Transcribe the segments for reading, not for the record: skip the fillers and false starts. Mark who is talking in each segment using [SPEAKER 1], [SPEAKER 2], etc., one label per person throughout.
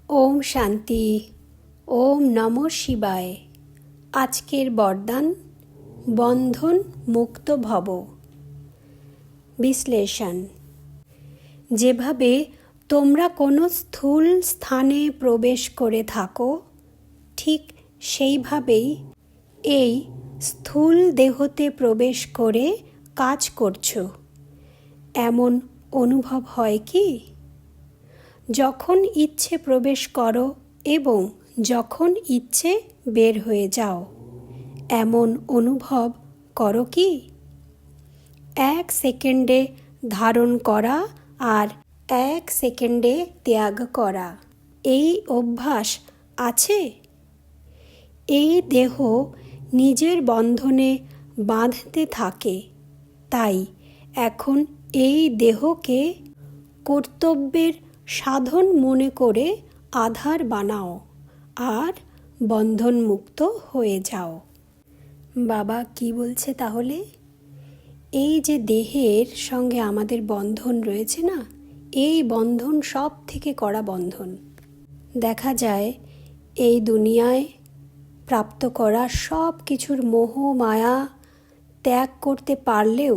[SPEAKER 1] ওম শান্তি। ওম নমঃ শিবায়। আজকের বরদান, বন্ধন মুক্ত ভব। বিশ্লেষণ। যেভাবে তোমরা কোনো স্থূল স্থানে প্রবেশ করে থাকো, ঠিক সেইভাবেই এই স্থূল দেহতে প্রবেশ করে কাজ করছো, এমন অনুভব হয় কি? যখন ইচ্ছে প্রবেশ করো এবং যখন ইচ্ছে বের হয়ে যাও, এমন অনুভব করো কি? 1 সেকেন্ডে ধারণ করা আর 1 সেকেন্ডে ত্যাগ করা, এই অভ্যাস আছে? এই দেহ নিজের বন্ধনে বাঁধতে থাকে, তাই এখন এই দেহকে কর্তব্যের সাধন মনে করে আধার বানাও আর বন্ধনমুক্ত হয়ে যাও। বাবা কি বলছে তাহলে? এই যে দেহের সঙ্গে আমাদের বন্ধন রয়েছে না, এই বন্ধন সব থেকে কড়া বন্ধন। দেখা যায় এই দুনিয়ায় প্রাপ্ত করা সব কিছুর মোহ মায়া ত্যাগ করতে পারলেও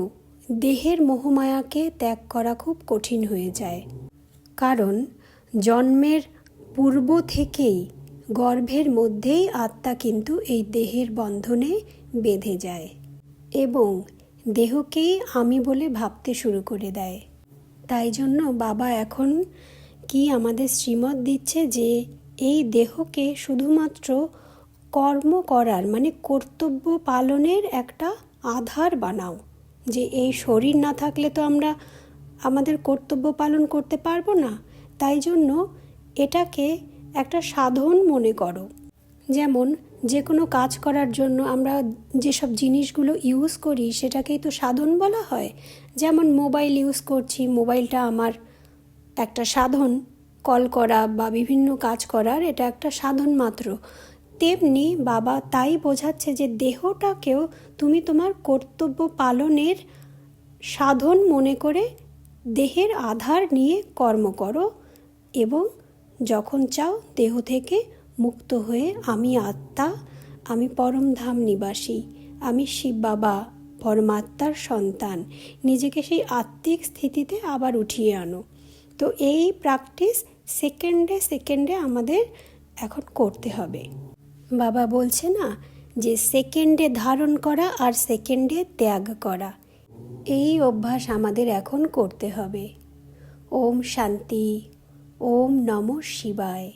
[SPEAKER 1] দেহের মোহমায়াকে ত্যাগ করা খুব কঠিন হয়ে যায়। কারণ জন্মের পূর্ব থেকেই গর্ভের মধ্যেই আত্মা কিন্তু এই দেহের বন্ধনে বেঁধে যায় এবং দেহকেই আমি বলে ভাবতে শুরু করে দেয়। তাই জন্য বাবা এখন কি আমাদের শ্রীমত দিচ্ছে যে এই দেহকে শুধুমাত্র কর্ম করার মানে কর্তব্য পালনের একটা আধার বানাও, যে এই শরীর না থাকলে তো আমরা আমাদের কর্তব্য পালন করতে পারবো না। তাই জন্য এটাকে একটা সাধন মনে করো। যেমন যে কোনো কাজ করার জন্য আমরা যেসব জিনিসগুলো ইউজ করি সেটাকেই তো সাধন বলা হয়। যেমন মোবাইল ইউজ করছি, মোবাইলটা আমার একটা সাধন, কল করা বা বিভিন্ন কাজ করার এটা একটা সাধন মাত্র। তেমনি বাবা তাই বোঝাচ্ছে যে দেহটাকেও তুমি তোমার কর্তব্য পালনের সাধন মনে করে দেহের আধার নিয়ে কর্ম করো এবং যখন চাও দেহ থেকে মুক্ত হয়ে আমি আত্মা, আমি পরমধাম নিবাসী, আমি শিব বাবা পরমাত্মার সন্তান, নিজেকে সেই আত্মিক স্থিতিতে আবার উঠিয়ে আনো। তো এই প্র্যাকটিস সেকেন্ডে সেকেন্ডে আমাদের এখন করতে হবে। বাবা বলছে না যে সেকেন্ডে ধারণ করা আর সেকেন্ডে ত্যাগ করা, এই অভ্যাস আমাদের এখন করতে হবে। ওম শান্তি। ওম নমঃ শিবায়।